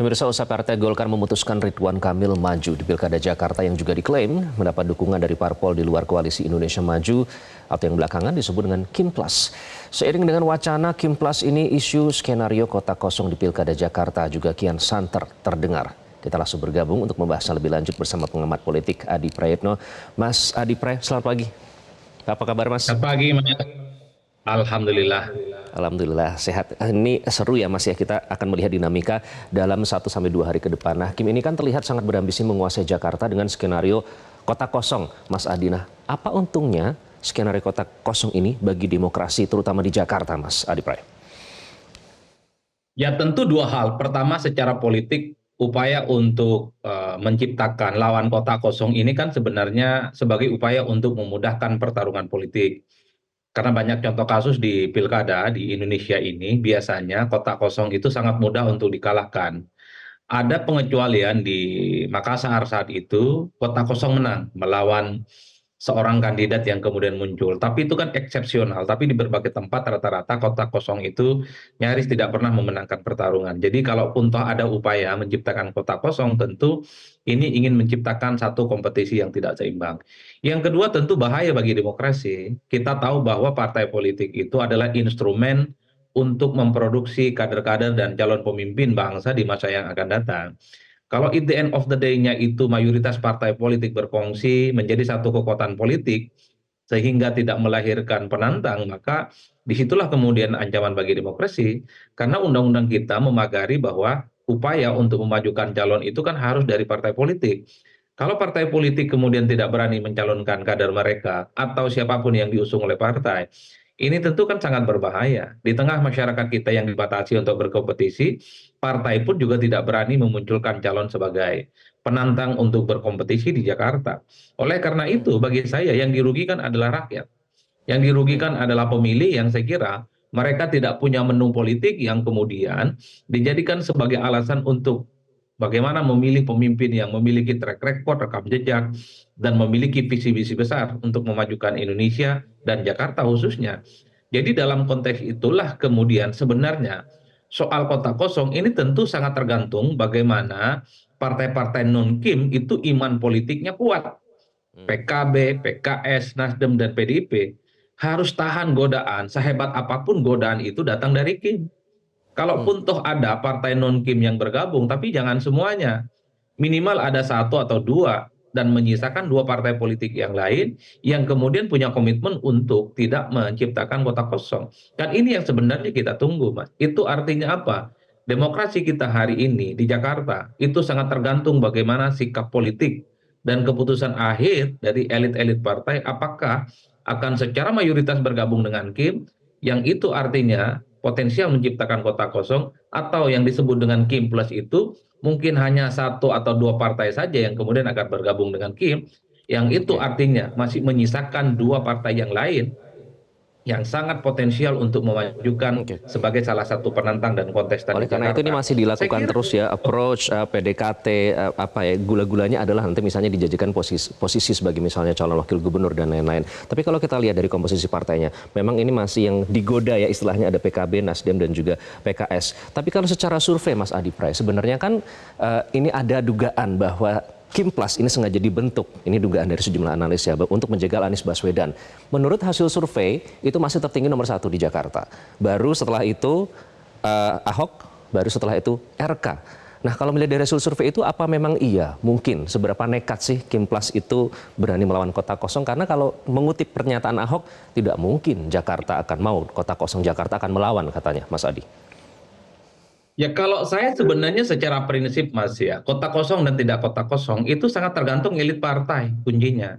Pemirsa, usai Partai Golkar memutuskan Ridwan Kamil maju di Pilkada Jakarta yang juga diklaim mendapat dukungan dari parpol di luar koalisi Indonesia Maju atau yang belakangan disebut dengan Kim Plus. Seiring dengan wacana Kim Plus ini, isu skenario kota kosong di Pilkada Jakarta juga kian santer terdengar. Kita langsung bergabung untuk membahasnya lebih lanjut bersama pengamat politik Adi Prayitno. Mas Adi Pray, selamat pagi. Apa kabar, Mas? Selamat pagi, Mas. Alhamdulillah. Alhamdulillah sehat. Ini seru ya, Mas ya, kita akan melihat dinamika dalam 1 sampai 2 hari ke depan. Nah, Kim ini kan terlihat sangat berambisi menguasai Jakarta dengan skenario kota kosong, Mas Adi. Nah, apa untungnya skenario kota kosong ini bagi demokrasi terutama di Jakarta, Mas Adi Pray? Ya tentu dua hal. Pertama, secara politik upaya untuk menciptakan lawan kota kosong ini kan sebenarnya sebagai upaya untuk memudahkan pertarungan politik. Karena banyak contoh kasus di pilkada di Indonesia ini, biasanya kota kosong itu sangat mudah untuk dikalahkan. Ada pengecualian di Makassar saat itu, kota kosong menang melawan seorang kandidat yang kemudian muncul. Tapi itu kan eksepsional, tapi di berbagai tempat rata-rata kota kosong itu nyaris tidak pernah memenangkan pertarungan. Jadi kalaupun toh ada upaya menciptakan kota kosong, tentu ini ingin menciptakan satu kompetisi yang tidak seimbang. Yang kedua tentu bahaya bagi demokrasi. Kita tahu bahwa partai politik itu adalah instrumen untuk memproduksi kader-kader dan calon pemimpin bangsa di masa yang akan datang. Kalau at the end of the day-nya itu mayoritas partai politik berkongsi menjadi satu kekuatan politik sehingga tidak melahirkan penantang, maka disitulah kemudian ancaman bagi demokrasi. Karena undang-undang kita memagari bahwa upaya untuk memajukan calon itu kan harus dari partai politik. Kalau partai politik kemudian tidak berani mencalonkan kader mereka atau siapapun yang diusung oleh partai, ini tentu kan sangat berbahaya. Di tengah masyarakat kita yang dibatasi untuk berkompetisi, partai pun juga tidak berani memunculkan calon sebagai penantang untuk berkompetisi di Jakarta. Oleh karena itu, bagi saya yang dirugikan adalah rakyat. Yang dirugikan adalah pemilih yang saya kira mereka tidak punya menu politik yang kemudian dijadikan sebagai alasan untuk bagaimana memilih pemimpin yang memiliki track record, rekam jejak, dan memiliki visi-visi besar untuk memajukan Indonesia dan Jakarta khususnya. Jadi dalam konteks itulah kemudian sebenarnya soal kota kosong ini tentu sangat tergantung bagaimana partai-partai non-Kim itu iman politiknya kuat. PKB, PKS, Nasdem, dan PDIP harus tahan godaan, sehebat apapun godaan itu datang dari Kim. Kalaupun toh ada partai non-Kim yang bergabung, tapi jangan semuanya. Minimal ada satu atau dua, dan menyisakan dua partai politik yang lain yang kemudian punya komitmen untuk tidak menciptakan kota kosong. Dan ini yang sebenarnya kita tunggu, Mas. Itu artinya apa? Demokrasi kita hari ini di Jakarta itu sangat tergantung bagaimana sikap politik dan keputusan akhir dari elit-elit partai apakah akan secara mayoritas bergabung dengan Kim, yang itu artinya potensial menciptakan kota kosong, atau yang disebut dengan Kim Plus itu mungkin hanya satu atau dua partai saja yang kemudian akan bergabung dengan Kim, yang itu Oke. artinya masih menyisakan dua partai yang lain yang sangat potensial untuk memajukan Oke. sebagai salah satu penantang dan kontestan Oleh di karena itu ini Jakarta. masih Saya dilakukan kira terus ya, approach, PDKT, apa ya, gula-gulanya adalah nanti misalnya dijajikan posisi sebagai misalnya calon wakil gubernur dan lain-lain. Tapi kalau kita lihat dari komposisi partainya, memang ini masih yang digoda ya, istilahnya ada PKB, Nasdem, dan juga PKS. Tapi kalau secara survei, Mas Adi Pray, sebenarnya kan ini ada dugaan bahwa Kim Plus ini sengaja dibentuk, ini dugaan dari sejumlah analis ya, untuk menjegal Anies Baswedan. Menurut hasil survei, itu masih tertinggi nomor 1 di Jakarta. Baru setelah itu Ahok, baru setelah itu RK. Nah, kalau melihat dari hasil survei itu, apa memang iya, mungkin seberapa nekat sih Kim Plus itu berani melawan kota kosong? Karena kalau mengutip pernyataan Ahok, tidak mungkin Jakarta akan mau, kota kosong Jakarta akan melawan katanya, Mas Adi. Ya kalau saya sebenarnya secara prinsip, Mas, ya, kota kosong dan tidak kota kosong itu sangat tergantung elit partai kuncinya.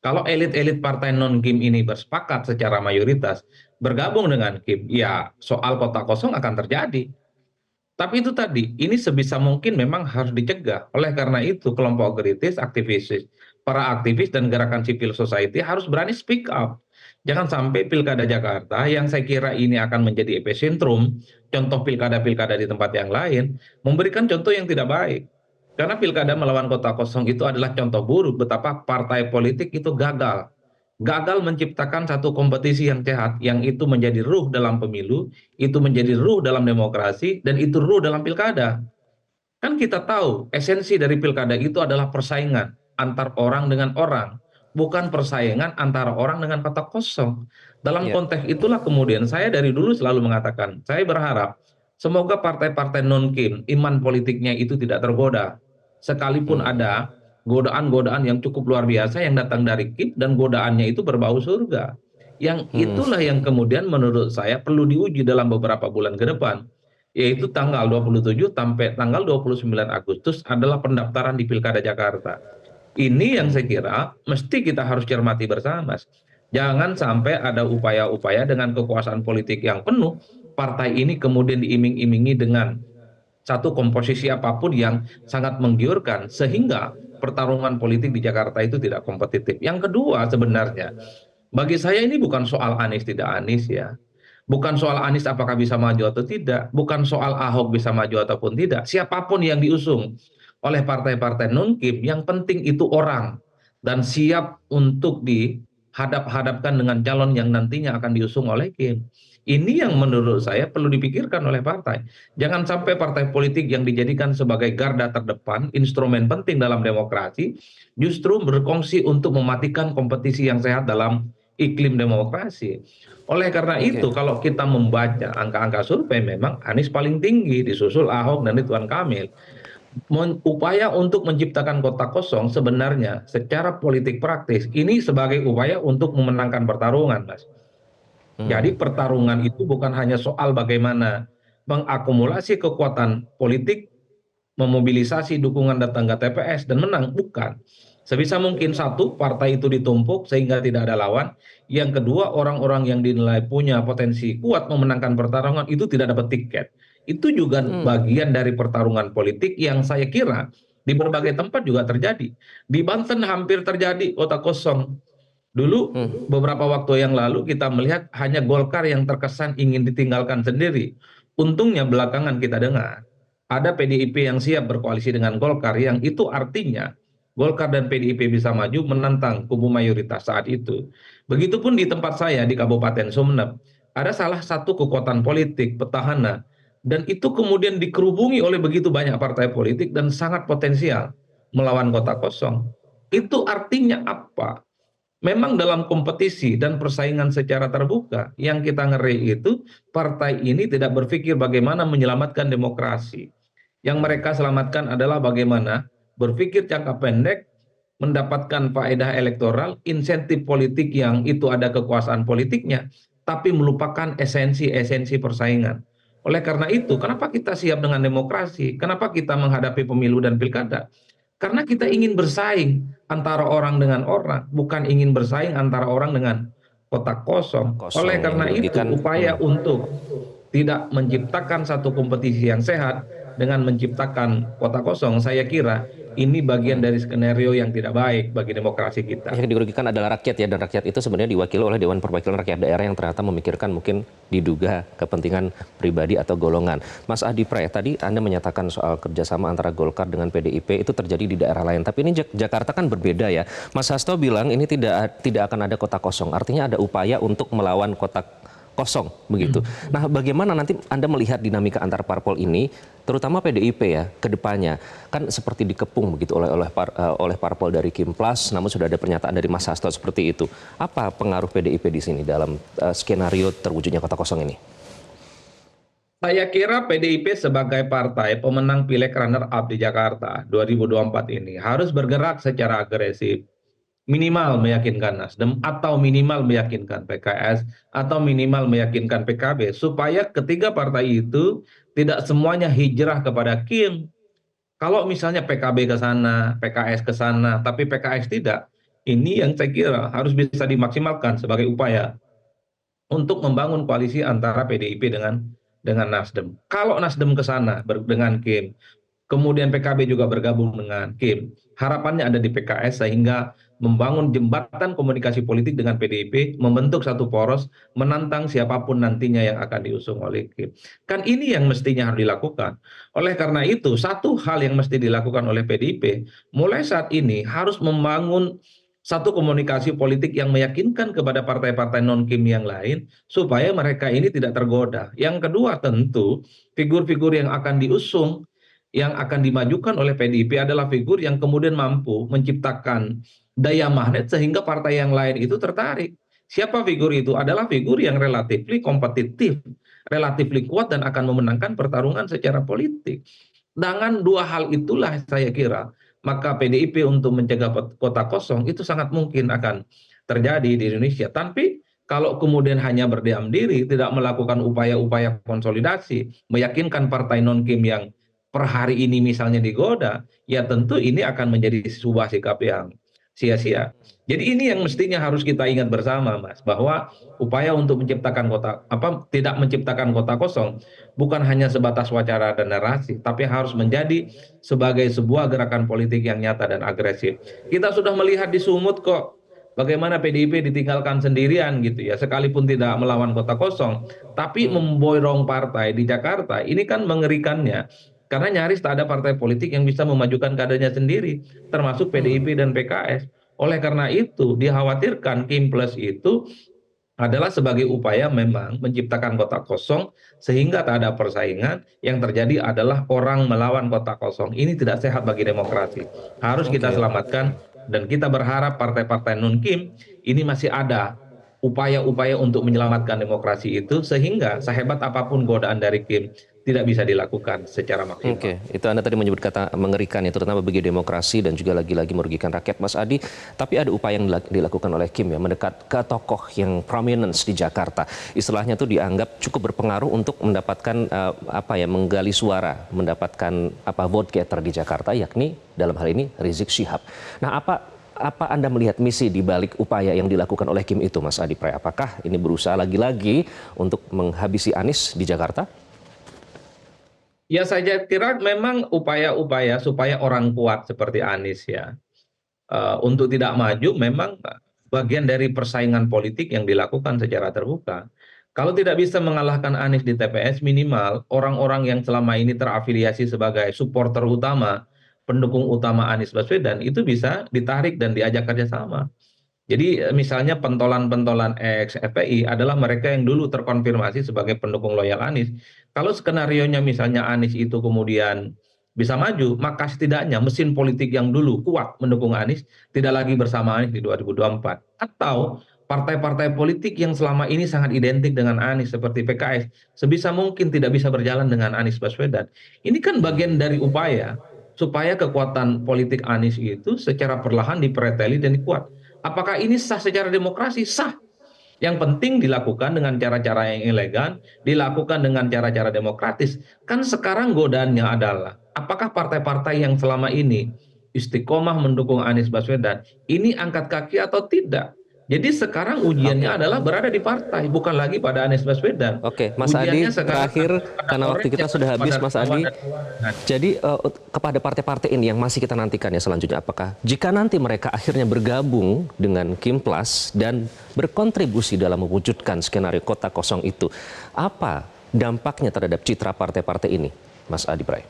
Kalau elit-elit partai non-Kim ini bersepakat secara mayoritas bergabung dengan Kim, ya soal kota kosong akan terjadi. Tapi itu tadi, ini sebisa mungkin memang harus dicegah. Oleh karena itu, kelompok kritis, aktivis, para aktivis dan gerakan civil society harus berani speak up. Jangan sampai pilkada Jakarta yang saya kira ini akan menjadi epicentrum, contoh pilkada-pilkada di tempat yang lain, memberikan contoh yang tidak baik. Karena pilkada melawan kota kosong itu adalah contoh buruk betapa partai politik itu gagal. Gagal menciptakan satu kompetisi yang sehat, yang itu menjadi ruh dalam pemilu, itu menjadi ruh dalam demokrasi, dan itu ruh dalam pilkada. Kan kita tahu esensi dari pilkada itu adalah persaingan antar orang dengan orang, bukan persaingan antara orang dengan kota kosong. Dalam Ya. konteks itulah kemudian saya dari dulu selalu mengatakan, saya berharap semoga partai-partai non-kim iman politiknya itu tidak tergoda. Sekalipun Hmm. ada godaan-godaan yang cukup luar biasa yang datang dari kim dan godaannya itu berbau surga. Yang Hmm. itulah yang kemudian menurut saya perlu diuji dalam beberapa bulan ke depan, yaitu tanggal 27 sampai tanggal 29 Agustus adalah pendaftaran di Pilkada Jakarta. Ini yang saya kira mesti kita harus cermati bersama. Jangan sampai ada upaya-upaya dengan kekuasaan politik yang penuh, partai ini kemudian diiming-imingi dengan satu komposisi apapun yang sangat menggiurkan, sehingga pertarungan politik di Jakarta itu tidak kompetitif. Yang kedua sebenarnya, bagi saya ini bukan soal Anies tidak Anies ya. Bukan soal Anies apakah bisa maju atau tidak, bukan soal Ahok bisa maju ataupun tidak. Siapapun yang diusung oleh partai-partai non-kim, yang penting itu orang dan siap untuk dihadap-hadapkan dengan calon yang nantinya akan diusung oleh Kim. Ini yang menurut saya perlu dipikirkan oleh partai. Jangan sampai partai politik yang dijadikan sebagai garda terdepan, instrumen penting dalam demokrasi, justru berkongsi untuk mematikan kompetisi yang sehat dalam iklim demokrasi. Oleh karena Oke. itu, kalau kita membaca angka-angka survei, memang Anies paling tinggi, disusul Ahok dan Ridwan Kamil. Upaya untuk menciptakan kota kosong sebenarnya secara politik praktis ini sebagai upaya untuk memenangkan pertarungan, Mas. Jadi Hmm. pertarungan itu bukan hanya soal bagaimana mengakumulasi kekuatan politik, memobilisasi dukungan datang ke TPS dan menang, bukan. Sebisa mungkin satu, partai itu ditumpuk sehingga tidak ada lawan. Yang kedua, orang-orang yang dinilai punya potensi kuat memenangkan pertarungan itu tidak dapat tiket. Itu juga Hmm. bagian dari pertarungan politik yang saya kira di berbagai tempat juga terjadi. Di Banten hampir terjadi kota kosong. Dulu Hmm. beberapa waktu yang lalu kita melihat hanya Golkar yang terkesan ingin ditinggalkan sendiri. Untungnya belakangan kita dengar ada PDIP yang siap berkoalisi dengan Golkar, yang itu artinya Golkar dan PDIP bisa maju menantang kubu mayoritas saat itu. Begitupun di tempat saya di Kabupaten Sumeneb, ada salah satu kekuatan politik petahana dan itu kemudian dikerubungi oleh begitu banyak partai politik dan sangat potensial melawan kota kosong. Itu artinya apa? Memang dalam kompetisi dan persaingan secara terbuka, yang kita ngeri itu partai ini tidak berpikir bagaimana menyelamatkan demokrasi. Yang mereka selamatkan adalah bagaimana berpikir jangka pendek, mendapatkan faedah elektoral, insentif politik yang itu ada kekuasaan politiknya, tapi melupakan esensi-esensi persaingan. Oleh karena itu, kenapa kita siap dengan demokrasi? Kenapa kita menghadapi pemilu dan pilkada? Karena kita ingin bersaing antara orang dengan orang, bukan ingin bersaing antara orang dengan kotak kosong. Kosong Oleh yang karena itu, dirugikan. upaya untuk tidak menciptakan satu kompetisi yang sehat dengan menciptakan kota kosong, saya kira ini bagian dari skenario yang tidak baik bagi demokrasi kita. Yang dirugikan adalah rakyat ya, dan rakyat itu sebenarnya diwakili oleh Dewan Perwakilan Rakyat Daerah yang ternyata memikirkan mungkin diduga kepentingan pribadi atau golongan. Mas Adi Pray, tadi Anda menyatakan soal kerjasama antara Golkar dengan PDIP itu terjadi di daerah lain, tapi ini Jakarta kan berbeda ya. Mas Hasto bilang ini tidak akan ada kota kosong, artinya ada upaya untuk melawan kota kosong begitu. Nah, bagaimana nanti Anda melihat dinamika antar parpol ini, terutama PDIP ya, ke depannya? Kan seperti dikepung begitu oleh parpol dari Kim Plus, namun sudah ada pernyataan dari Mas Hasto seperti itu. Apa pengaruh PDIP di sini dalam skenario terwujudnya kota kosong ini? Saya kira PDIP sebagai partai pemenang pileg runner-up di Jakarta 2024 ini harus bergerak secara agresif. Minimal meyakinkan Nasdem atau minimal meyakinkan PKS atau minimal meyakinkan PKB supaya ketiga partai itu tidak semuanya hijrah kepada Kim. Kalau misalnya PKB ke sana, PKS ke sana, tapi PKS tidak, ini yang saya kira harus bisa dimaksimalkan sebagai upaya untuk membangun koalisi antara PDIP dengan Nasdem. Kalau Nasdem ke sana dengan Kim, kemudian PKB juga bergabung dengan Kim, harapannya ada di PKS sehingga membangun jembatan komunikasi politik dengan PDIP, membentuk satu poros, menantang siapapun nantinya yang akan diusung oleh Kim. Kan ini yang mestinya harus dilakukan. Oleh karena itu, satu hal yang mesti dilakukan oleh PDIP, mulai saat ini harus membangun satu komunikasi politik yang meyakinkan kepada partai-partai non-Kim yang lain, supaya mereka ini tidak tergoda. Yang kedua tentu, figur-figur yang akan diusung yang akan dimajukan oleh PDIP adalah figur yang kemudian mampu menciptakan daya magnet sehingga partai yang lain itu tertarik. Siapa figur itu? Adalah figur yang relatif kompetitif, relatif kuat dan akan memenangkan pertarungan secara politik. Dengan dua hal itulah saya kira, maka PDIP untuk mencegah kota kosong itu sangat mungkin akan terjadi di Indonesia. Tapi kalau kemudian hanya berdiam diri, tidak melakukan upaya-upaya konsolidasi, meyakinkan partai non-Kim yang per hari ini misalnya digoda, ya tentu ini akan menjadi sebuah sikap yang sia-sia. Jadi ini yang mestinya harus kita ingat bersama, Mas, bahwa upaya untuk menciptakan tidak menciptakan kota kosong bukan hanya sebatas wacana dan narasi, tapi harus menjadi sebagai sebuah gerakan politik yang nyata dan agresif. Kita sudah melihat di Sumut kok bagaimana PDIP ditinggalkan sendirian gitu ya, sekalipun tidak melawan kota kosong, tapi memborong partai di Jakarta. Ini kan mengerikannya. Karena nyaris tak ada partai politik yang bisa memajukan kadernya sendiri, termasuk PDIP dan PKS. Oleh karena itu, dikhawatirkan Kim Plus itu adalah sebagai upaya memang menciptakan kota kosong sehingga tak ada persaingan, yang terjadi adalah orang melawan kota kosong. Ini tidak sehat bagi demokrasi. Harus kita Oke. selamatkan dan kita berharap partai-partai non Kim ini masih ada upaya-upaya untuk menyelamatkan demokrasi itu sehingga sehebat apapun godaan dari Kim tidak bisa dilakukan secara maksimal. Oke, itu Anda tadi menyebut kata mengerikan ya, terutama bagi demokrasi dan juga lagi-lagi merugikan rakyat, Mas Adi. Tapi ada upaya yang dilakukan oleh Kim ya, mendekat ke tokoh yang prominence di Jakarta. Istilahnya itu dianggap cukup berpengaruh untuk mendapatkan menggali suara, mendapatkan vote getter di Jakarta, yakni dalam hal ini Rizik Syihab. Nah, apa Anda melihat misi di balik upaya yang dilakukan oleh Kim itu, Mas Adi Pray? Apakah ini berusaha lagi-lagi untuk menghabisi Anies di Jakarta? Ya saya kira memang upaya-upaya supaya orang kuat seperti Anies ya untuk tidak maju memang bagian dari persaingan politik yang dilakukan secara terbuka. Kalau tidak bisa mengalahkan Anies di TPS, minimal orang-orang yang selama ini terafiliasi sebagai supporter utama, pendukung utama Anies Baswedan itu bisa ditarik dan diajak kerjasama. Jadi misalnya pentolan-pentolan ex FPI adalah mereka yang dulu terkonfirmasi sebagai pendukung loyal Anies. Kalau skenarionya misalnya Anies itu kemudian bisa maju, maka setidaknya mesin politik yang dulu kuat mendukung Anies tidak lagi bersama Anies di 2024. Atau partai-partai politik yang selama ini sangat identik dengan Anies seperti PKS sebisa mungkin tidak bisa berjalan dengan Anies Baswedan. Ini kan bagian dari upaya supaya kekuatan politik Anies itu secara perlahan dipereteli dan dikuat. Apakah ini sah secara demokrasi? Sah. Yang penting dilakukan dengan cara-cara yang elegan, dilakukan dengan cara-cara demokratis. Kan sekarang godaannya adalah, apakah partai-partai yang selama ini istiqomah mendukung Anies Baswedan, ini angkat kaki atau tidak? Jadi sekarang ujiannya Oke. adalah berada di partai, bukan lagi pada Anies Baswedan. Oke, Mas Adi, Ujiannya sekarang terakhir pada karena waktu orang kita yang sudah habis, pada Mas lawan Adi. dan lawan. Jadi kepada partai-partai ini yang masih kita nantikan ya selanjutnya, apakah jika nanti mereka akhirnya bergabung dengan Kim Plus dan berkontribusi dalam mewujudkan skenario kota kosong itu, apa dampaknya terhadap citra partai-partai ini, Mas Adi Pray?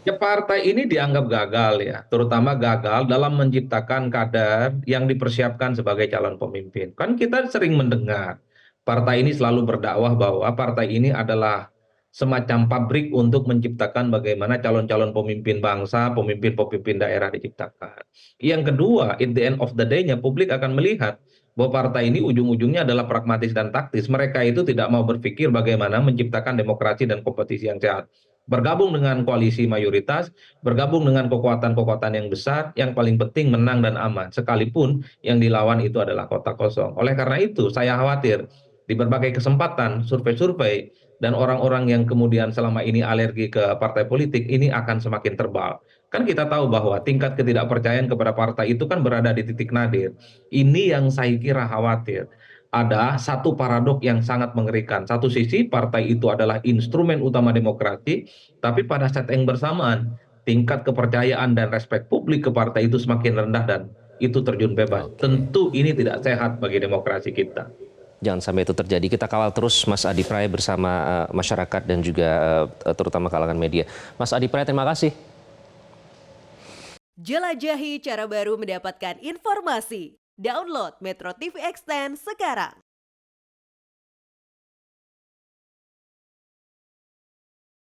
Ya partai ini dianggap gagal ya, terutama gagal dalam menciptakan kader yang dipersiapkan sebagai calon pemimpin. Kan kita sering mendengar partai ini selalu berdakwah bahwa partai ini adalah semacam pabrik untuk menciptakan bagaimana calon-calon pemimpin bangsa, pemimpin-pemimpin daerah diciptakan. Yang kedua, at the end of the day-nya publik akan melihat bahwa partai ini ujung-ujungnya adalah pragmatis dan taktis. Mereka itu tidak mau berpikir bagaimana menciptakan demokrasi dan kompetisi yang sehat. Bergabung dengan koalisi mayoritas, bergabung dengan kekuatan-kekuatan yang besar, yang paling penting menang dan aman, sekalipun yang dilawan itu adalah kota kosong. Oleh karena itu, saya khawatir di berbagai kesempatan, survei-survei, dan orang-orang yang kemudian selama ini alergi ke partai politik, ini akan semakin terbal. Kan kita tahu bahwa tingkat ketidakpercayaan kepada partai itu kan berada di titik nadir. Ini yang saya kira khawatir, ada satu paradok yang sangat mengerikan. Satu sisi partai itu adalah instrumen utama demokrasi, tapi pada saat yang bersamaan tingkat kepercayaan dan respek publik ke partai itu semakin rendah dan itu terjun bebas. Oke. Tentu ini tidak sehat bagi demokrasi kita. Jangan sampai itu terjadi. Kita kawal terus Mas Adi Pray bersama masyarakat dan juga terutama kalangan media. Mas Adi Pray, terima kasih. Jelajahi cara baru mendapatkan informasi. Download Metro TV Extend sekarang.